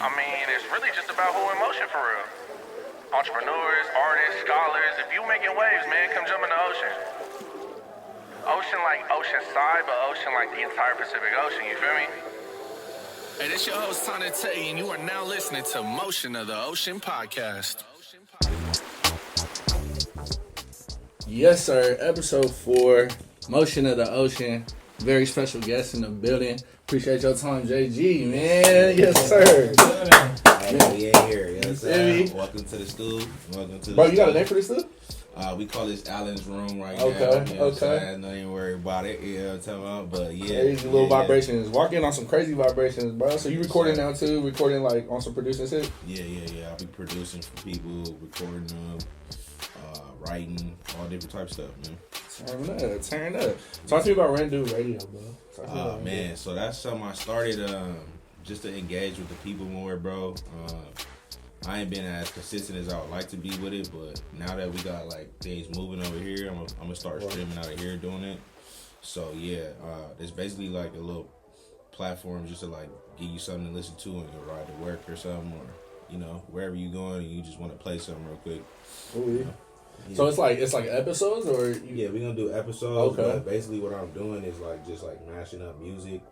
I mean, it's really just about who in motion for real. Entrepreneurs, artists, scholars, if you making waves, man, come jump in the ocean. Ocean like Oceanside, but ocean like the entire Pacific Ocean, you feel me? Hey, this your host, Tana Tay, and you are now listening to Motion of the Ocean podcast. Yes, sir. Episode 4, Motion of the Ocean. Very special guest in the building. Appreciate your time, JG, man. Yes, sir. We in here. Yes, sir. Welcome to the stool. Bro, you got a name for this stool? We call this Allen's room right Okay, now. You know okay. Don't even worry about it. You know what I'm talking about? But yeah. Crazy little vibrations. Walk in on some crazy vibrations, bro. So you recording now too? Recording like on some producing shit? Yeah. I'll be producing for people, recording them, writing, all different type of stuff, man. Turn up. Talk to me about Randu Radio, bro. Man, so that's something I started just to engage with the people more, bro. I ain't been as consistent as I would like to be with it, but now that we got like things moving over here, I'm gonna start streaming out of here doing it. So yeah, it's basically like a little platform just to like give you something to listen to when you ride to work or something, or wherever you going and you just want to play something real quick. Ooh, yeah. So it's like episodes, or yeah, we're gonna do episodes. Okay. But basically, what I'm doing is like just like mashing up music,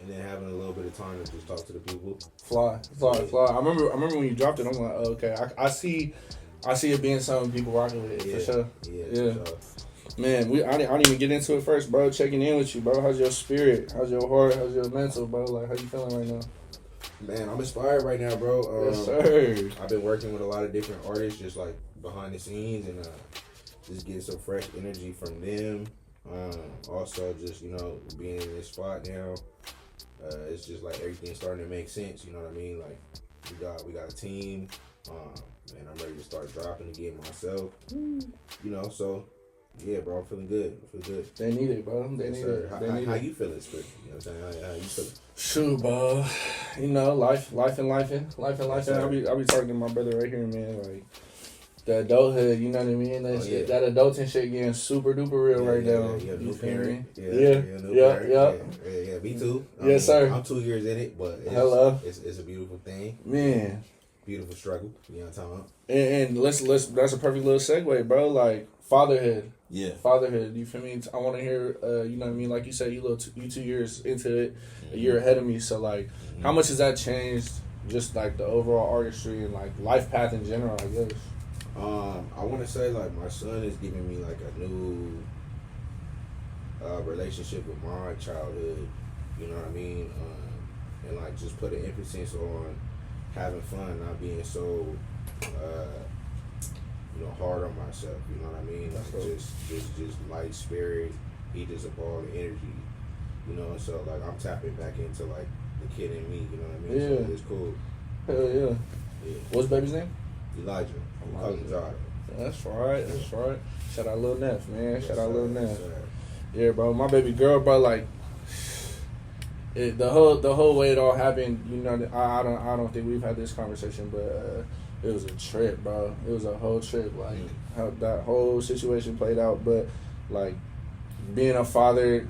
and then having a little bit of time to just talk to the people. Fly. I remember when you dropped it. I'm like, oh, okay, I see it being something people rocking with it, for sure. Yeah. For sure. Man, I didn't even get into it first, bro. Checking in with you, bro. How's your spirit? How's your heart? How's your mental, bro? Like, how you feeling right now? Man, I'm inspired right now, bro. Yes, sir. I've been working with a lot of different artists, just like behind the scenes, and just getting some fresh energy from them. Also, just being in this spot now, it's just like everything's starting to make sense. You know what I mean? Like we got a team, and I'm ready to start dropping again myself. So. Yeah, bro, I'm feeling good. They need it, bro. They need it. How you feeling, Spirit? You know what I'm saying? How you feeling? Shoot, bro. Life. I'll be talking to my brother right here, man. Like the adulthood, you know what I mean? That adulting shit getting super duper real right now. Yeah, new parent. Yeah, me too. Yes, sir. I'm 2 years in it, but it's a beautiful thing. Man. Beautiful struggle. You know what I'm talking about? And let's that's a perfect little segue, bro. Like fatherhood. Yeah. Fatherhood. You feel me? I want to hear. You know what I mean? Like you said, you 2 years into it, a year ahead of me. So like, how much has that changed? Just like the overall artistry and like life path in general, I guess. I want to say like my son is giving me like a new relationship with my childhood. You know what I mean? And like just put an emphasis on having fun, not being so hard on myself. You know what I mean? Like just light spirit. He just a ball of energy. So like I'm tapping back into like the kid in me. You know what I mean? Yeah. So it's cool. Hell yeah. What's baby's name? Elijah. I'm calling him Jada. That's right. Shout out Lil Neff, man. Shout out Lil Neff. Yeah, bro. My baby girl, bro. Like the whole way it all happened. I don't think we've had this conversation, but it was a trip, bro. It was a whole trip. Like how that whole situation played out, but like being a father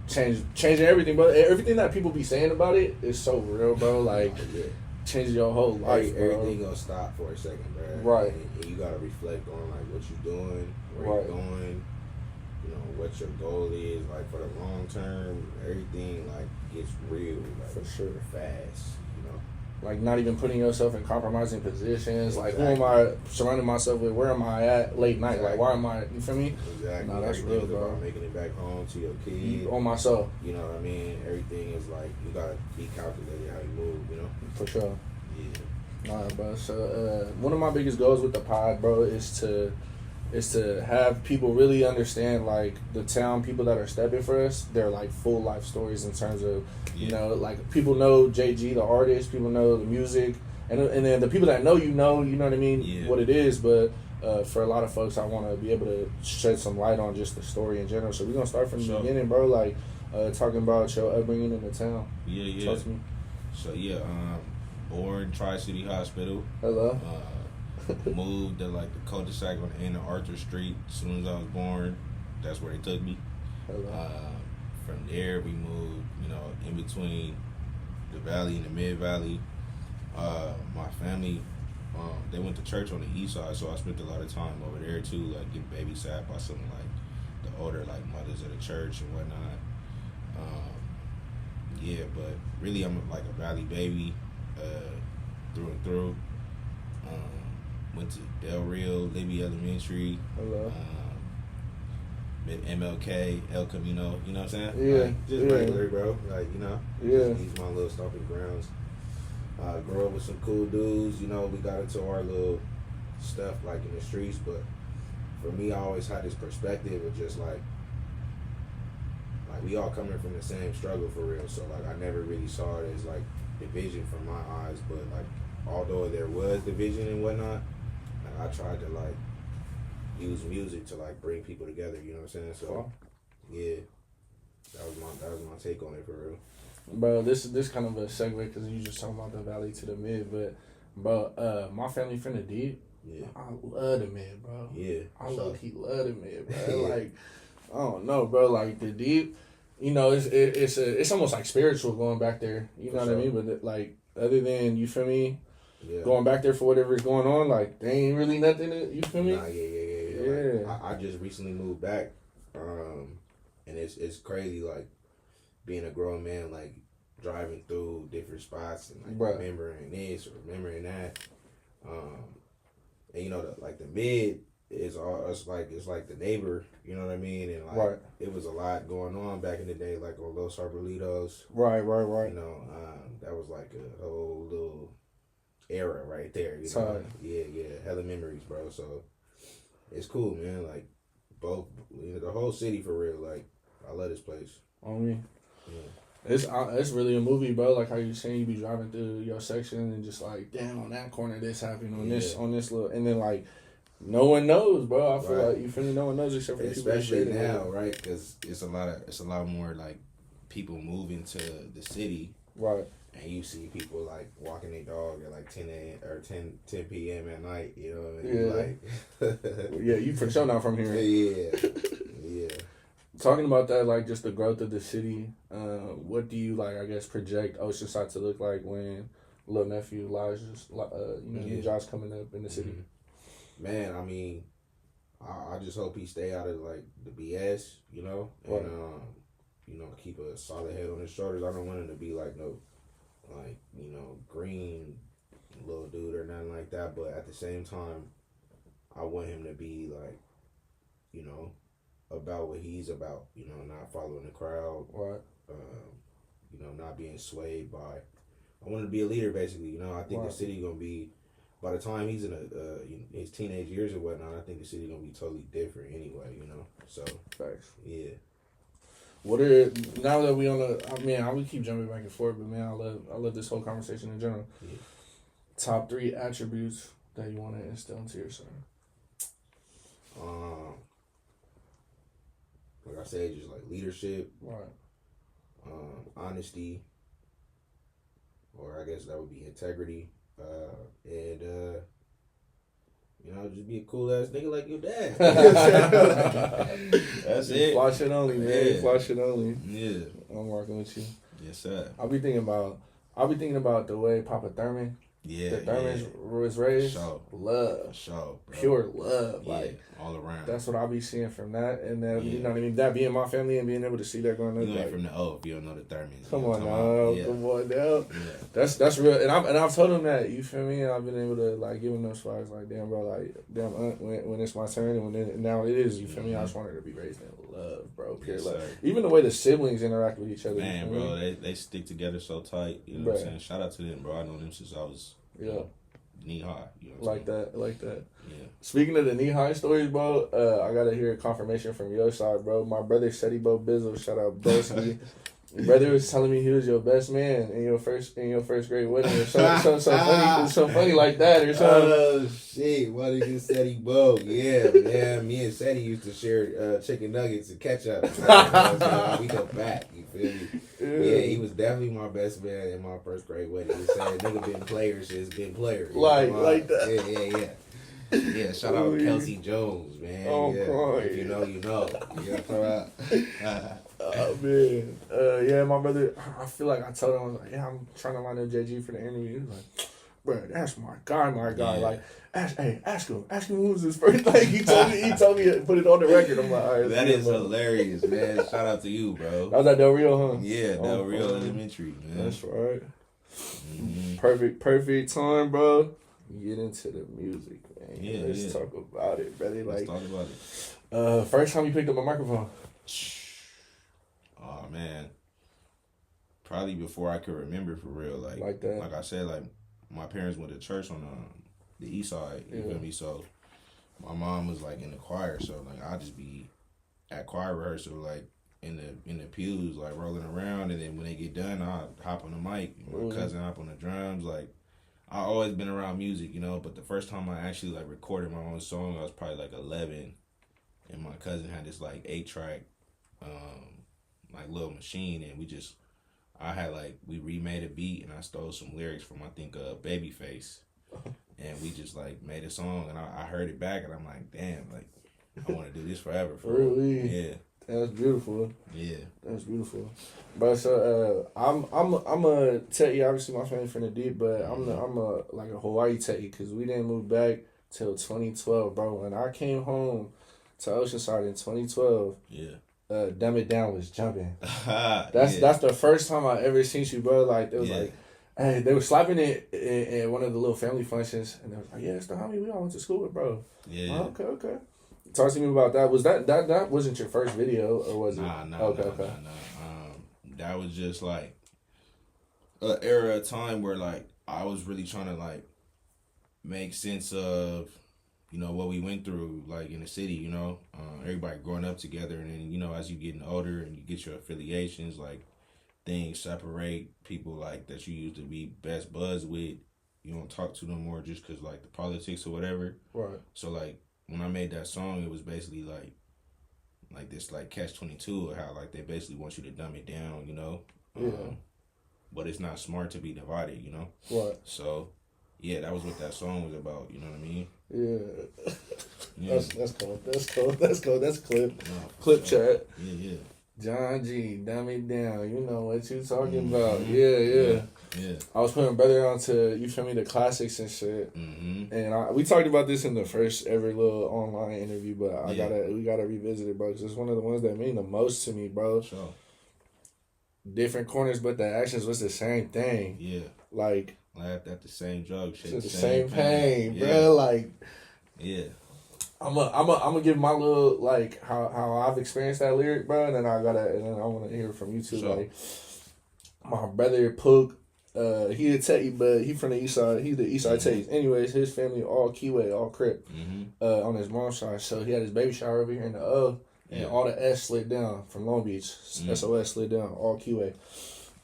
changing everything, bro. Everything that people be saying about it is so real, bro. Like. Change your whole life, bro. Everything gonna stop for a second, bro. Right. And you gotta reflect on like what you're doing, where you're going, what your goal is. Like for the long term, everything like gets real, like for sure, fast. Like not even putting yourself in compromising positions. Like who am I surrounding myself with? Where am I at late night? Like why am I? You feel me? Exactly. No, that's real, bro. About making it back home to your kid. On myself. You know what I mean? Everything is like you gotta be calculated how you move. For sure. Yeah. Alright, bro. So one of my biggest goals with the pod, bro, is to have people really understand like the town people that are stepping for us. They're like full life stories in terms of like people know JG the artist, people know the music, and then the people that know you know what I mean, what it is. But for a lot of folks, I want to be able to shed some light on just the story in general. So we're gonna start from the beginning, bro. Like talking about your upbringing in the town. Yeah. Talk to me. So born Tri-City Hospital. Hello. Moved to like the cul-de-sac on the end of Arthur Street. As soon as I was born, that's where they took me. Hello. From there, we moved, in between the valley and the mid-valley. My family, they went to church on the east side, so I spent a lot of time over there too, like getting babysat by some like the older like mothers of the church and whatnot. Yeah, but really I'm like a Valley baby, through and through. Went to Del Rio, Libby Elementary. Hello. MLK, El Camino, you know what I'm saying? Yeah. Like, just regular, bro. Like, you know, just these my little stomping grounds. Grew up with some cool dudes, you know, we got into our little stuff like in the streets, but for me, I always had this perspective of just like we all coming from the same struggle for real. So like I never really saw it as like division from my eyes, but like although there was division and whatnot, like, I tried to like use music to like bring people together, you know what I'm saying? So yeah, that was my take on it for real. Bro, this kind of a segue because you just talking about the valley to the mid, but bro, my family from the deep. Yeah, I love the mid, bro. Yeah, I low-key love the mid, bro. Like, I don't know, bro. Like the deep, you know, it's almost like spiritual going back there. You know what I mean? But like, other than, you feel me, going back there for whatever is going on, like they ain't really nothing. You feel me? Nah, yeah. Like, I just recently moved back, and it's crazy like being a grown man, like driving through different spots and like remembering this or remembering that. And you know, the mid is all it's like the neighbor, you know what I mean? And like it was a lot going on back in the day, like on Los Arbolitos. Right. You know, that was like a whole little era right there. You know, yeah, hella memories, bro. So it's cool, man. Like both, you know, the whole city for real. Like I love this place. On me. Yeah. It's really a movie, bro. Like how you saying, you be driving through your section and just like, damn, on that corner this happened, on this little, and then like no one knows, bro. I feel like, you feel me, no one knows except for especially people now, right? Because it's a lot more like people moving to the city, right? And you see people like walking their dog at like 10 a.m. or 10 p.m. at night. You know what I mean? Yeah. Like, yeah, you for sure not from here. Yeah. Talking about that, like just the growth of the city, what do you like? I guess project Oceanside to look like when little nephew Elijah's, Josh coming up in the city. Man, I mean, I just hope he stay out of like the BS, you know, and you know, keep a solid head on his shoulders. I don't want him to be like no, like, you know, green little dude or nothing like that. But at the same time, I want him to be like, you know, about what he's about, you know, not following the crowd, you know, not being swayed by. I want him to be a leader, basically. You know, I think the city gonna be, by the time he's in his teenage years or whatnot, I think the city gonna be totally different anyway. You know, so facts. Yeah. What are, now that we on the, I would keep jumping back and forth, but man, I love this whole conversation in general. Yeah. Top 3 attributes that you want to instill into your son. Like I said, just like leadership, honesty, or I guess that would be integrity, and you know, just be a cool ass nigga like your dad. That's it. Fly shit only, man. Yeah. Fly shit only. Yeah. I'm working with you. Yes, sir. I'll be thinking about the way Papa Thurman. Yeah. The Thurman was raised. Sure. Love. Sure. Bro. Pure love. Yeah, like all around. That's what I'll be seeing from that, and then you know what I mean. That being my family and being able to see that growing up. You ain't from the O if you don't know the Thurmans. Come on now, yeah. Come on now. Yeah. That's real, and I've told him that, you feel me, and I've been able to like give him those flowers, like damn bro, like damn when it's my turn and now it is, you feel me. I just wanted to be raised in love, bro. Pure love. Even the way the siblings interact with each other. Man, bro, they stick together so tight. You know what I'm saying? Shout out to them, bro. I know them since I was knee high. You know like that. Yeah. Speaking of the knee high stories, bro, I gotta hear a confirmation from your side, bro. My brother Seti Bo Bizzle, shout out Boski. Brother was telling me he was your best man in your first grade wedding or something funny like that or something. Oh shit! What did you Seti Bo? Yeah, man. Me and Seti used to share chicken nuggets and ketchup. We go back. You feel me? Yeah, he was definitely my best man in my first grade wedding. He said, "Nigga been players, just been player." Like that. Yeah. Yeah, shout out to Kelsey Jones, man. Oh, yeah. If you know, you know. Yeah, oh man, yeah, my brother. I feel like I told him, I was like, yeah, I'm trying to line up JG for the interview. He was like, bro, that's my guy. Yeah. Like, ask him who was his first. Like, he told me to put it on the record. I'm like, all right, that is hilarious, man. Shout out to you, bro. That was at Del Rio, huh? Yeah, Del Rio Elementary, man. That's right. Perfect time, bro. Get into the music, man. Yeah, Let's talk about it, brother. Like, let's talk about it. First time you picked up a microphone. Oh man, probably before I could remember, for real. Like that. Like I said, like my parents went to church on the east side. You feel me? So my mom was like in the choir, so like I'd just be at choir rehearsal, like in the pews, like rolling around, and then when they get done, I'll hop on the mic. My cousin hop on the drums. Like I always been around music, you know. But the first time I actually like recorded my own song, I was probably like 11, and my cousin had this like 8-track, like little machine, and we remade a beat, and I stole some lyrics from I think Babyface, and we just like made a song, and I heard it back, and I'm like, damn, like I want to do this forever. Really? Yeah. That's beautiful. Yeah. That's beautiful. But so I'm a techie. Obviously, my family from the deep, but I'm a like a Hawaii techie because we didn't move back till 2012, bro. When I came home to Oceanside in 2012, Dumb It Down was jumping. That's the first time I ever seen you, bro. Like it was like, hey, they were slapping it in one of the little family functions, and they was like, yeah, it's the homie we all went to school with, bro. Yeah. Oh, okay. Talk to me about that. Was that wasn't your first video, or was it? Nah. Okay. That was just like an era of time where like I was really trying to like make sense of, you know, what we went through like in the city, you know, everybody growing up together, and then, you know, as you getting older and you get your affiliations, like things separate. People like that you used to be best buds with, you don't talk to no more just because like the politics or whatever. Right. So like when I made that song, it was basically like this like catch-22 of how like they basically want you to dumb it down, you know. But it's not smart to be divided, you know. Right. So yeah, that was what that song was about. You know what I mean? Yeah. That's cool. That's clip. No, Clip chat. Yeah. John G, dumb it down. You know what you talking about. Yeah. I was putting brother on to, you feel me, the classics and shit. And we talked about this in the first ever little online interview, but we gotta revisit it, bro, because it's one of the ones that mean the most to me, bro. Sure. Different corners, but the actions was the same thing. Yeah. Like, laughed at the same joke, shit. The same pain, bro. Like, yeah. I'm gonna give my little like how I've experienced that lyric, bro, and then I want to hear from you too. Sure. Like, my brother Pook, he a techie, but he from the east side. He's the east side techie. Anyways, his family all Kiwi, all Crip, on his mom's side. So he had his baby shower over here in the O, and all the S slid down from Long Beach. SOS slid down, all Kiwi.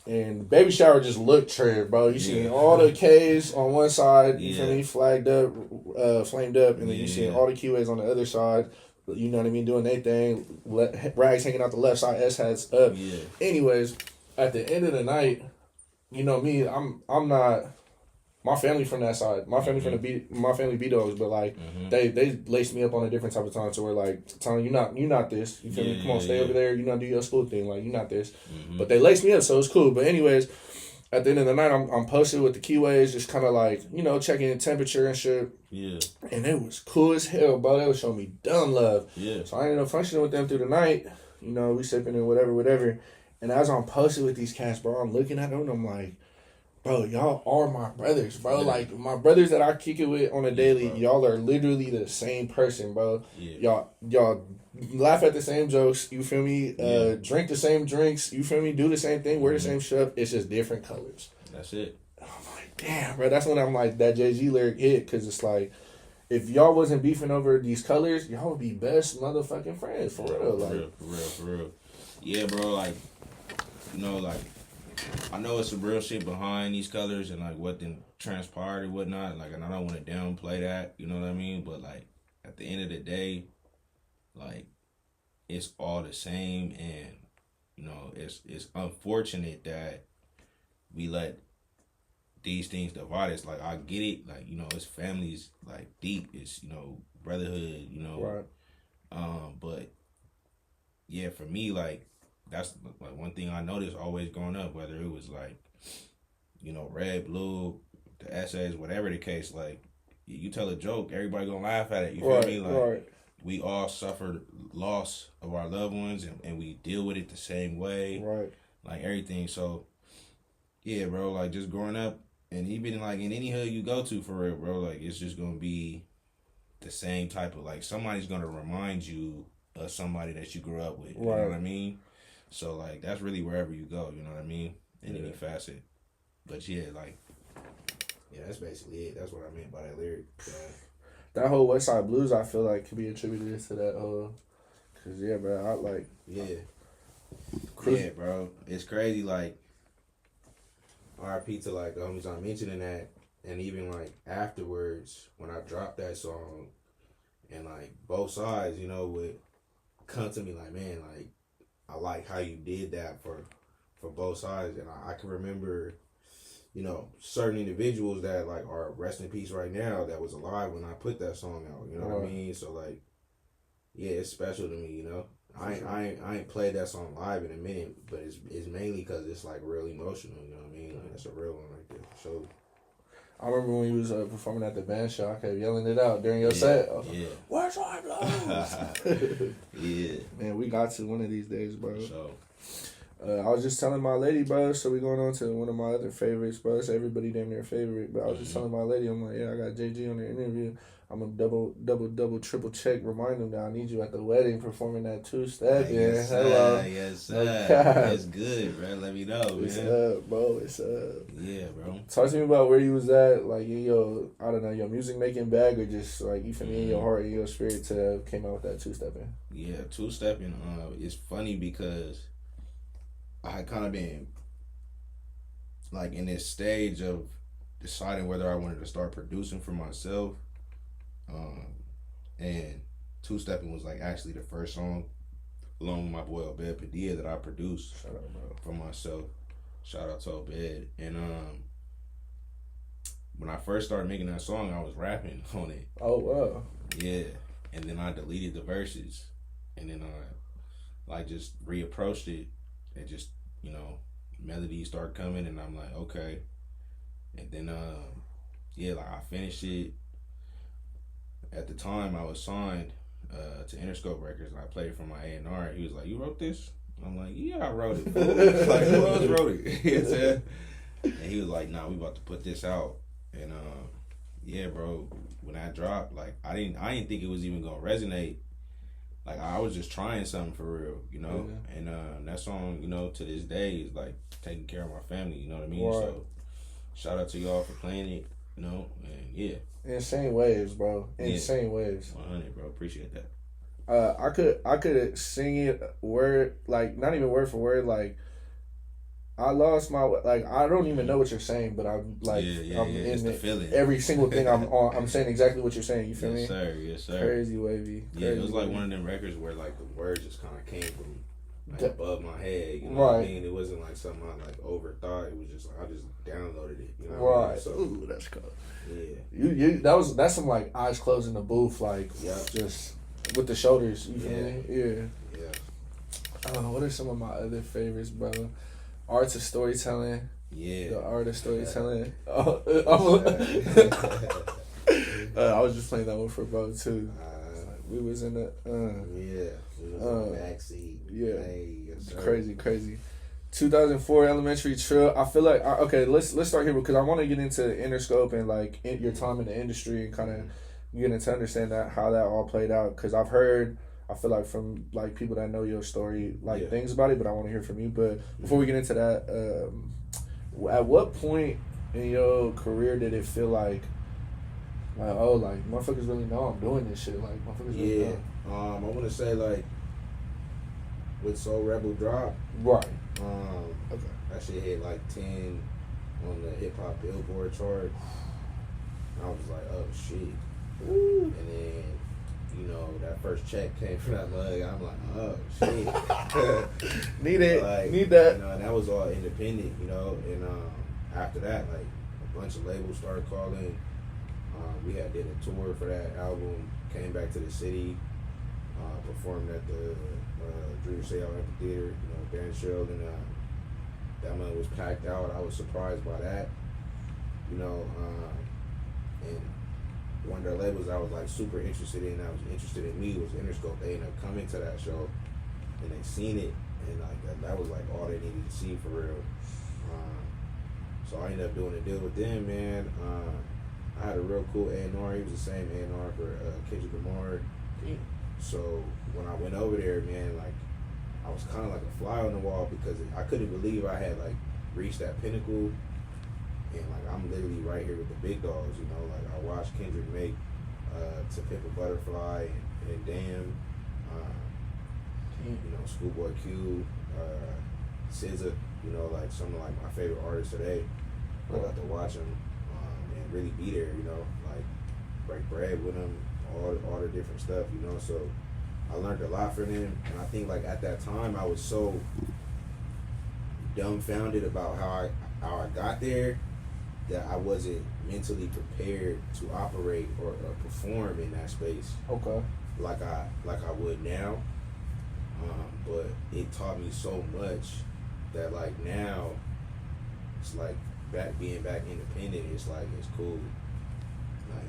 And the baby shower just looked trip, bro. You seen all the K's on one side, you feel me, flamed up, and then you seen all the Kiwis on the other side, you know what I mean, doing their thing, rags hanging out the left side, S hats up. Yeah. Anyways, at the end of the night, you know me, I'm not, my family from that side, my family from my family B-Dogs, but like, they laced me up on a different type of time to where like, telling you not this, you feel me, come on, stay over there, you know, do your school thing, like, you not this, but they laced me up, so it's cool. But anyways, at the end of the night, I'm posted with the keyways, just kind of like, you know, checking temperature and shit. Yeah. And it was cool as hell, bro. They was showing me dumb love. Yeah. So I ended up functioning with them through the night, you know, we sipping and whatever. And as I'm posted with these cats, bro, I'm looking at them and I'm like, bro, y'all are my brothers, bro. Yeah. Like, my brothers that I kick it with on a daily, y'all are literally the same person, bro. Yeah. Y'all laugh at the same jokes, you feel me? Drink the same drinks, you feel me? Do the same thing, wear the same stuff. It's just different colors. That's it. I'm like, damn, bro. That's when I'm like, that Jay-Z lyric hit, because it's like, if y'all wasn't beefing over these colors, y'all would be best motherfucking friends, for real. Like, for real. Yeah, bro, like, you know, like, I know it's some real shit behind these colors and like what then transpired and whatnot. Like, and I don't want to downplay that, you know what I mean? But like at the end of the day, like it's all the same, and you know it's unfortunate that we let these things divide us. Like, I get it, like, you know, it's families like deep, it's, you know, brotherhood, you know, right. But yeah, for me, like, that's like one thing I noticed always growing up, whether it was like, you know, red, blue, the essays, whatever the case. Like, you tell a joke, everybody gonna laugh at it. You feel me? Like, we all suffer loss of our loved ones, and we deal with it the same way. Right. Like, everything. So, yeah, bro, like, just growing up, and even, like, in any hood you go to, for real, bro, like, it's just gonna be the same type of, like, somebody's gonna remind you of somebody that you grew up with. You know what I mean? So, like, that's really wherever you go, you know what I mean? In any facet. But, yeah, like, yeah, that's basically it. That's what I meant by that lyric. That whole West Side Blues, I feel like, could be attributed to that cause yeah, bro, I like. Yeah. Yeah, bro. It's crazy, like, RIP to, like, the homies I'm mentioning that, and even, like, afterwards, when I dropped that song, and, like, both sides, you know, would come to me like, man, like, I like how you did that for both sides, and I can remember, you know, certain individuals that, like, are rest in peace right now that was alive when I put that song out, you know what I mean? So, like, yeah, it's special to me, you know? I ain't played that song live in a minute, but it's mainly because it's, like, real emotional, you know what I mean? Like, it's a real one right there, for sure. I remember when you was performing at the band show, I kept yelling it out during your set. Yeah. Where's my blues? Yeah. Man, we got to one of these days, bro. So, I was just telling my lady, bro, so we going on to one of my other favorites, bro. It's everybody damn near favorite, but I was just telling my lady, I'm like, yeah, I got JG on the interview. I'm gonna double, triple check, remind him that I need you at the wedding performing that two-step. Yes, sir. Hello. Yes, sir. That's good, bro. Let me know, man. It's up, bro. It's up. Yeah, bro. Talk to me about where you was at, like, in your, I don't know, your music making bag, or just, like, you feel me, in your heart and your spirit to came out with that two-stepping? Yeah, two-stepping, it's funny because I had kind of been, like, in this stage of deciding whether I wanted to start producing for myself. And two-stepping was, like, actually the first song, along with my boy Obed Padilla, that I produced for myself. Shout out to Obed. And when I first started making that song, I was rapping on it. Oh, wow. Yeah. And then I deleted the verses. And then I, like, just reapproached it. And just, you know, melodies start coming, and I'm like, okay. And then, yeah, like, I finished it. At the time, I was signed to Interscope Records, and I played it for my A&R. He was like, you wrote this? I'm like, yeah, I wrote it. Like, who else wrote it? You know what I'm saying? And he was like, nah, we about to put this out. And, yeah, bro, when I dropped, like, I didn't think it was even going to resonate. Like, I was just trying something for real, you know? Yeah. And that song, you know, to this day is, like, taking care of my family, you know what I mean? Right. So, shout out to y'all for playing it, you know? And, yeah. Insane waves, bro. Insane waves. 100, bro. Appreciate that. I could sing it word, like, not even word for word, like, I lost my, like, I don't even know what you're saying, but I'm like, I'm in it's the feeling. Every single thing I'm on, I'm saying exactly what you're saying. You feel me? Yes, sir. Yes, sir. Crazy wavy. Yeah, it was like one of them records where, like, the words just kind of came from, like, above my head. You know what I mean? It wasn't like something I, like, overthought. It was just like, I just downloaded it. You know what I mean? So, ooh, that's cool. Yeah. That's some, like, eyes closed in the booth, like, just with the shoulders. You feel me? Yeah. Yeah. What are some of my other favorites, bro? Arts of storytelling. Yeah. The art of storytelling. I was just playing that one for bro too. We was in the we was in the backseat. Yeah. Hey, yes, crazy. 2004 Elementary Trill. I feel like okay. Let's start here because I want to get into Interscope and like your time in the industry and kind of getting to understand that how that all played out because I've heard. I feel like from like people that know your story, like things about it, but I want to hear from you. But before we get into that, at what point in your career did it feel like oh, like motherfuckers really know I'm doing this shit? Like motherfuckers really know. I want to say like with Soul Rebel Drop, right? Okay, that shit hit like 10 on the hip hop Billboard chart. I was like, oh shit, and then. You know, that first check came from that mug. I'm like, oh, shit. Need it. Like, need that. You know, and that was all independent, you know. And after that, like, a bunch of labels started calling. We had did a tour for that album, came back to the city, performed at the Dream Sale Amphitheater, you know, Darren Sherrill, and that month was packed out. I was surprised by that. you know, and one of their labels I was like super interested in, that was interested in me, was Interscope. They ended up coming to that show, and they seen it, and like that was like all they needed to see for real. So I ended up doing a deal with them, man. I had a real cool A&R. He was the same A&R for Kendrick Lamar. So when I went over there, man, like I was kind of like a fly on the wall because I couldn't believe I had like reached that pinnacle, and like I'm literally right here with the big dogs, you know. Like I watched Kendrick make To Pimp a Butterfly and Damn, you know, Schoolboy Q, SZA, you know, like some of like my favorite artists today. I got to watch them and really be there, you know, like break bread with them, all the different stuff, you know. So I learned a lot from them, and I think like at that time I was so dumbfounded about how I got there that I wasn't mentally prepared to operate or perform in that space. Okay. Like I would now, but it taught me so much that like now it's like being back independent. It's like it's cool. Like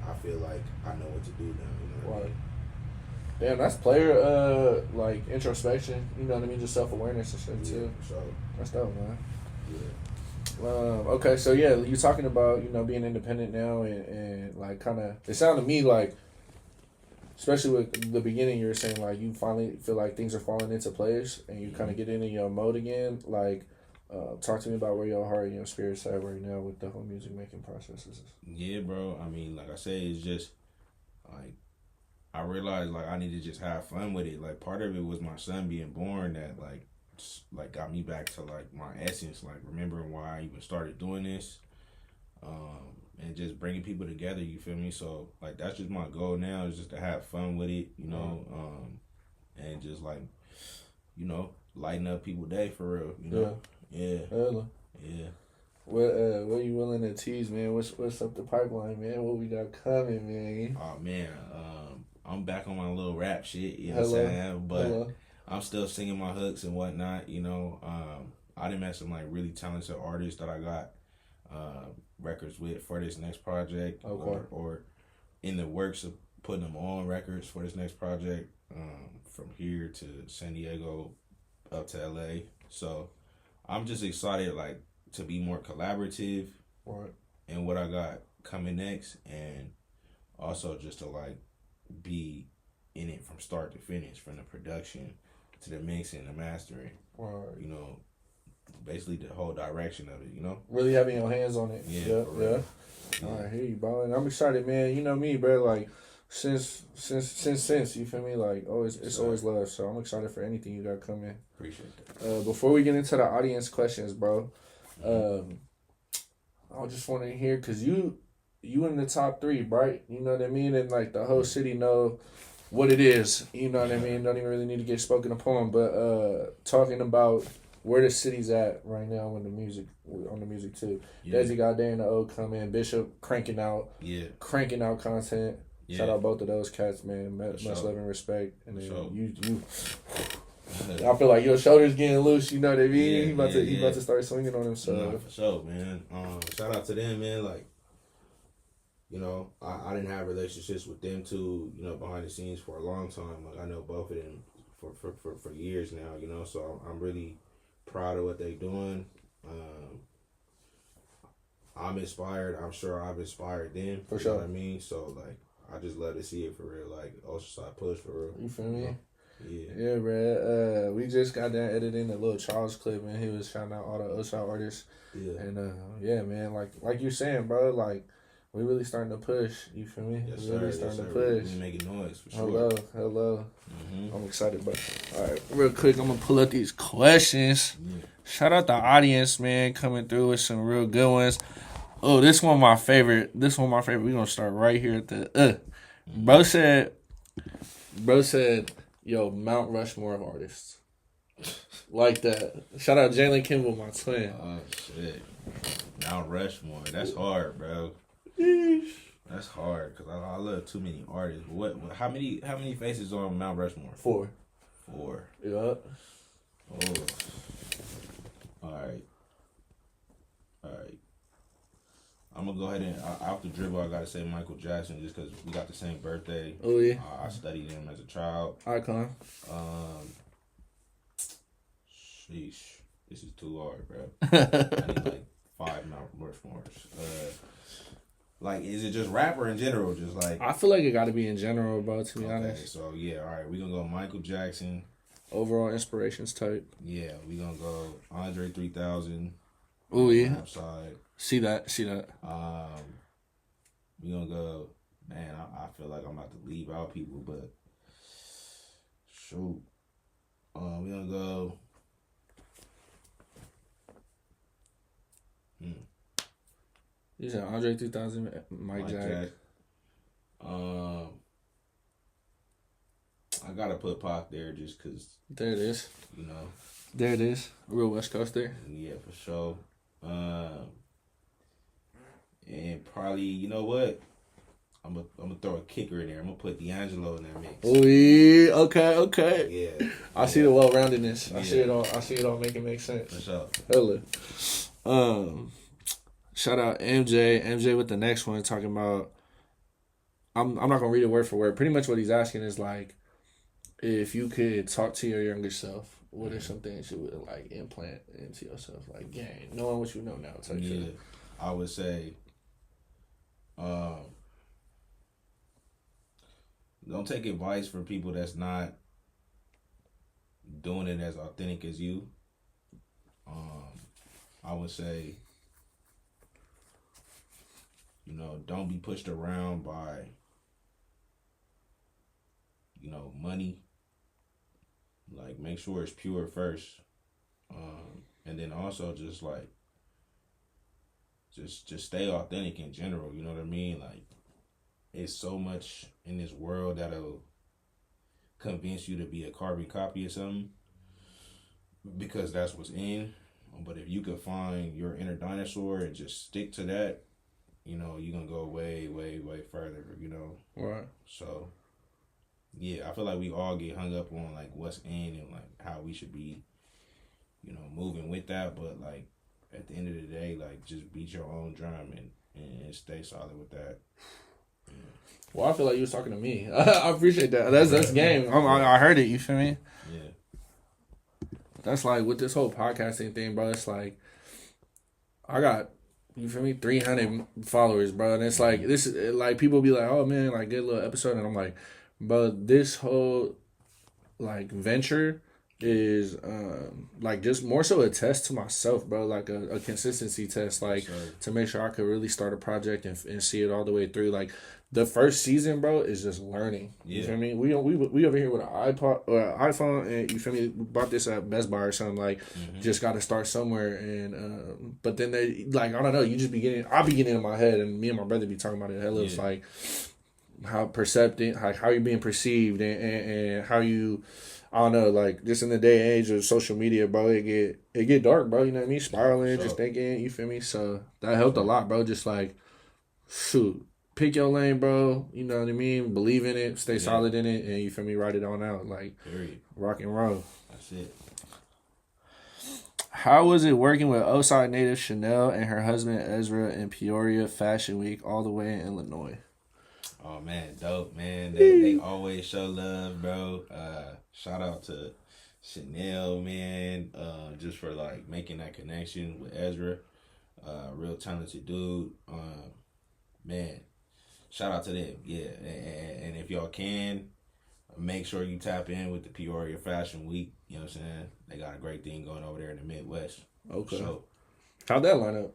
I feel like I know what to do now. You know what I mean? Damn, that's player like introspection. You know what I mean? Just self-awareness and shit too. So That's dope, man. yeah. Okay, so yeah, you're talking about, you know, being independent now and like kind of, it sounded to me like, especially with the beginning, you were saying like you finally feel like things are falling into place and you kind of get into your mode again. Like, talk to me about where your heart and your spirit's at right now with the whole music making processes. Yeah, bro. I mean, like I said, it's just like I realized like I need to just have fun with it. Like part of it was my son being born that like got me back to like my essence, like remembering why I even started doing this, and just bringing people together. You feel me? So like that's just my goal now, is just to have fun with it, you know, and just like, you know, lighten up people's day for real. You know? Yeah. Hella. Yeah. What you willing to tease, man? What's up the pipeline, man? What we got coming, man? Oh man, I'm back on my little rap shit. You know what I'm saying? But I'm still singing my hooks and whatnot, you know. I done met some like really talented artists that I got records with for this next project, or in the works of putting them on records for this next project. From here to San Diego, up to LA. So I'm just excited, like, to be more collaborative in what I got coming next, and also just to like be in it from start to finish, from the production to the mixing, the mastering, you know, basically the whole direction of it, you know? Really having your hands on it. Yeah. All right, here you, bro. And I'm excited, man. You know me, bro. Like, since, you feel me? Like, always, it's always love. So I'm excited for anything you got coming. Appreciate that. Before we get into the audience questions, bro, I just want to hear, because you in the top 3, right? You know what I mean? And like the whole city know what it is. You know what I mean? Don't even really need to get spoken upon. But talking about where the city's at right now on the music too. Desi got Day in the O coming, Bishop cranking out content. Yeah. Shout out both of those cats, man. Much love and respect. And then you I feel like your shoulders getting loose, you know what I mean? He about to start swinging on himself. Nah, for sure, man. Shout out to them, man. Like, you know, I didn't have relationships with them too, you know, behind the scenes for a long time. Like, I know both of them for years now, you know, so I'm really proud of what they're doing. I'm inspired. I'm sure I've inspired them. For sure. You know what I mean? So, like, I just love to see it for real. Like, Oceanside push for real. You feel me? Yeah, bro. We just got done editing the little Charles clip, and he was shouting out all the Oceanside artists. Yeah. And, yeah, man, like you're saying, bro, like, we really starting to push. You feel me? Yes, really sir. starting to push. We making noise, for sure. Hello. I'm excited, bro. All right, real quick, I'm going to pull up these questions. Yeah. Shout out the audience, man, coming through with some real good ones. Oh, this one my favorite. We're going to start right here at the... Bro said, yo, Mount Rushmore of artists. Like that. Shout out Jalen Kimball, my twin. Oh, shit. Mount Rushmore. That's hard, bro. That's hard, because I love too many artists. How many faces on Mount Rushmore? 4. Yup. Oh. All right. I'm gonna go ahead and off the dribble. I gotta say Michael Jackson just because we got the same birthday. Oh yeah. I studied him as a child. Icon. Sheesh, this is too hard, bro. I need like 5 more. Like, is it just rap or in general? Just like I feel like it got to be in general, bro. To be honest. So yeah, all right, we gonna go Michael Jackson. Overall inspirations type. Yeah, we gonna go Andre 3000. Oh yeah. Outside. See that. We gonna go. Man, I feel like I'm about to leave out people, but shoot. We gonna go. You said Andre 3000, Mike Jack. I gotta put Pac there just cause. There it is. You know. There it is. Real West Coast there. Yeah, for sure. And probably, you know what? I'm gonna throw a kicker in there. I'm gonna put D'Angelo in that mix. Oh yeah, okay. Yeah. I see the well-roundedness. I see it all making make sense. For sure. Hella. Shout out MJ. MJ with the next one talking about. I'm not gonna read it word for word. Pretty much what he's asking is like, if you could talk to your younger self, what are some things you would like implant into yourself? Like, gang, knowing what you know now. Type shit. I would say, don't take advice from people that's not doing it as authentic as you. I would say, don't be pushed around by, money. Like, make sure it's pure first. And then also just like, just stay authentic in general. You know what I mean? Like, it's so much in this world that'll convince you to be a carbon copy of something because that's what's in. But if you could find your inner dinosaur and just stick to that, you're going to go way, way, way further, Right. So, yeah, I feel like we all get hung up on, like, what's in and, like, how we should be, moving with that. But, like, at the end of the day, like, just beat your own drum and stay solid with that. Yeah. Well, I feel like you was talking to me. I appreciate that. That's game. I heard it. You feel me? Yeah. That's like with this whole podcasting thing, bro. It's like I got, you feel me, 300 followers, bro. And it's like this is like people be like, oh man, like good little episode, and I'm like, bro, this whole like venture is like just more so a test to myself, bro. Like a consistency test, like to make sure I could really start a project and see it all the way through. Like the first season, bro, is just learning. You feel me? We over here with an iPod or an iPhone, and you feel me? We bought this at Best Buy or something. Like, just got to start somewhere. And but then they like, I don't know. You just I'll be getting in my head, and me and my brother be talking about it. Hella, it's like how perceptive, like how you're being perceived, and how you. I don't know, like just in the day and age of social media, bro, it get dark, bro. You know what I mean? Spiraling, just thinking. You feel me? So that helped a lot, bro. Just like, shoot. Pick your lane, bro. You know what I mean? Believe in it. Stay solid in it. And you feel me? Write it on out. Like, rock and roll. That's it. How was it working with Oceanside native Chanel and her husband Ezra in Peoria Fashion Week all the way in Illinois? Oh, man. Dope, man. They always show love, bro. Shout out to Chanel, man. Just for, like, making that connection with Ezra. Real talented dude. Man. Shout out to them, yeah. And if y'all can, make sure you tap in with the Peoria Fashion Week. You know what I'm saying? They got a great thing going over there in the Midwest. Okay. So, how'd that line up?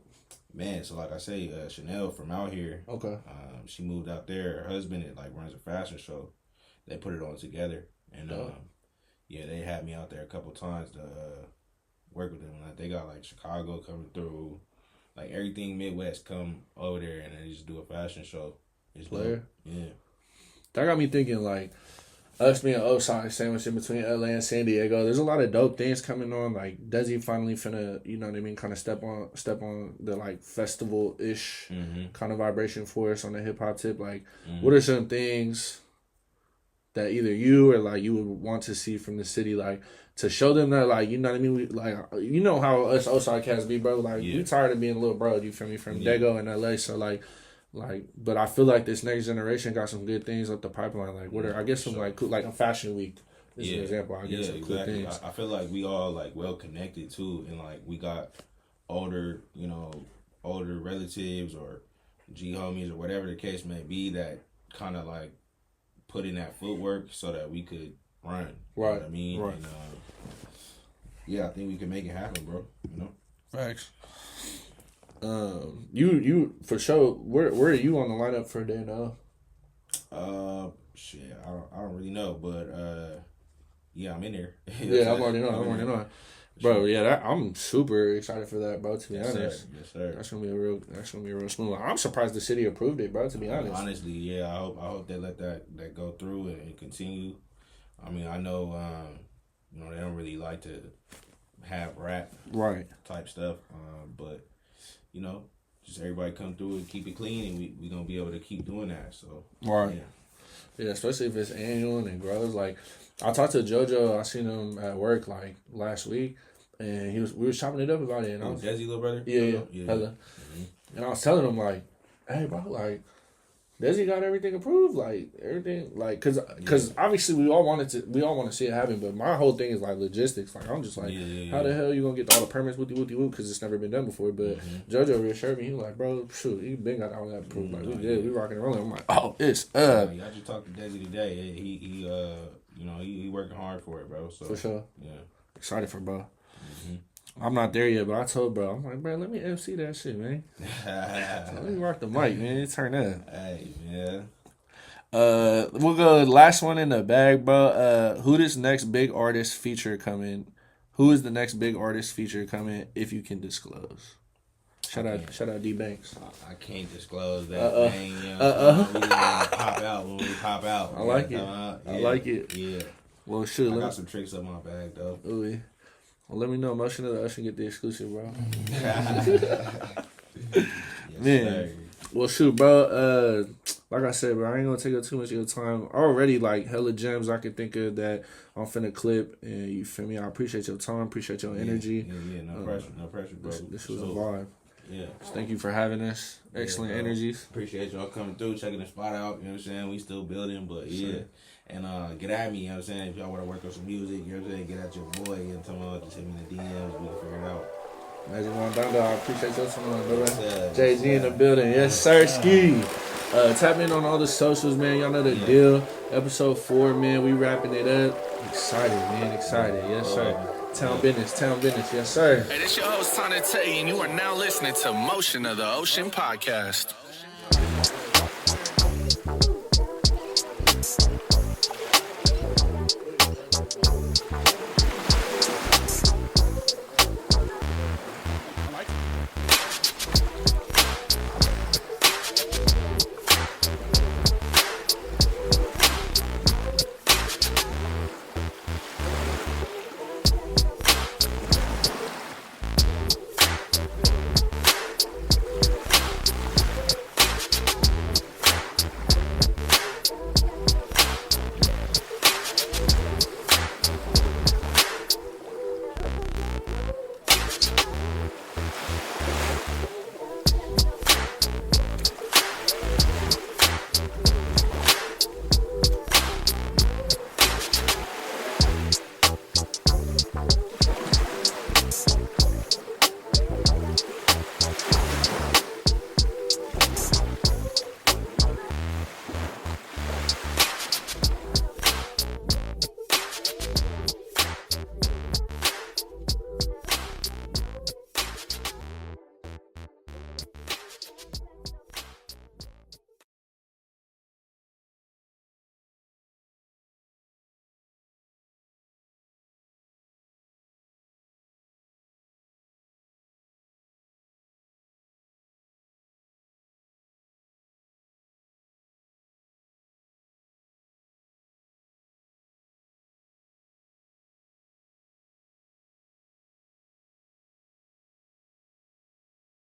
Man, so like I say, Chanel from out here. Okay. She moved out there. Her husband runs a fashion show. They put it on together, and they had me out there a couple times to work with them. Like they got like Chicago coming through, like everything Midwest come over there, and they just do a fashion show. It's dope. Yeah. That got me thinking, like, us being Oceanside sandwiched in between LA and San Diego, there's a lot of dope things coming on. Like, Desi finally finna, you know what I mean, kind of step on the, like, festival-ish kind of vibration for us on the hip-hop tip. Like, what are some things that either you or like you would want to see from the city, like to show them that, like, you know what I mean? We, like, you know how us Oceanside cats be, bro. Like, we tired of being a little bro. You feel me? From Dago and LA. So like, but I feel like this next generation got some good things up the pipeline. Like, what are, I guess some like cool, like a fashion week is an example. I guess some cool things. I feel like we all like well connected too, and like we got older relatives or G homies or whatever the case may be that kind of like put in that footwork so that we could run. You know what I mean? Right. And, I think we can make it happen, bro. You know? Facts. You for sure. Where are you on the lineup for a day now? Shit, I don't really know, but I'm in there. Yeah, I'm already knowing. Bro, yeah, I'm super excited for that, bro. To be honest, yes, sir. That's gonna be a real smooth one. I'm surprised the city approved it, bro. To be honest, honestly, yeah, I hope they let that go through and continue. I mean, I know, they don't really like to have rap type stuff, but just everybody come through and keep it clean, and we gonna be able to keep doing that. So yeah, especially if it's annual and it grows. Like, I talked to JoJo. I seen him at work like last week, and we was chopping it up about it. And I was, Desi little brother. Yeah. Hella. Mm-hmm. And I was telling him like, hey, bro, like, Desi got everything approved, like everything, like, cause obviously we all want to see it happen, but my whole thing is like logistics. Like, I'm just like, how the hell you gonna get all the permits whoop because it's never been done before? But JoJo reassured me, he was like, bro, shoot, you been got all that approved. Like, we rocking and rolling. I'm like, oh, it's I just talked to Desi today. He working hard for it, bro. So for sure, yeah, excited for bro. Mm-hmm. I'm not there yet, but I told bro, I'm like, bro, let me MC that shit, man. Let me rock the mic, man. Turn up. Hey, man. We'll go last one in the bag, bro. Who is the next big artist feature coming? If you can disclose? Shout out D Banks. I can't disclose that thing. We just gonna pop out when we pop out. I like it. I like it. Yeah. Well, shoot. I got some tricks up my bag though. Ooh, yeah. Well, let me know. Motion of the Ocean get the exclusive, bro. Man. Sir. Well, shoot, bro. Like I said, bro, I ain't gonna take up too much of your time. Already, like, hella gems I can think of that I'm finna clip. And you feel me? I appreciate your time. Appreciate your energy. Yeah, no pressure, bro. This was a vibe. Yeah. So thank you for having us. Excellent energies. Appreciate y'all coming through, checking the spot out. You know what I'm saying? We still building, but yeah. And get at me, you know what I'm saying? If y'all want to work on some music, you know what I'm saying? Get at your boy, you know what I'm talking about? Just hit me in the DMs, we can figure it out. Magic One Thunder, I appreciate your time, brother. Jay-Z in the building. Yes, sir, ski. Tap in on all the socials, man. Y'all know the deal. Episode 4, man. We wrapping it up. Excited, man. Excited. Yes, sir. Town business. Yes, sir. Hey, this your host, Tana Tay, and you are now listening to Motion of the Ocean Podcast.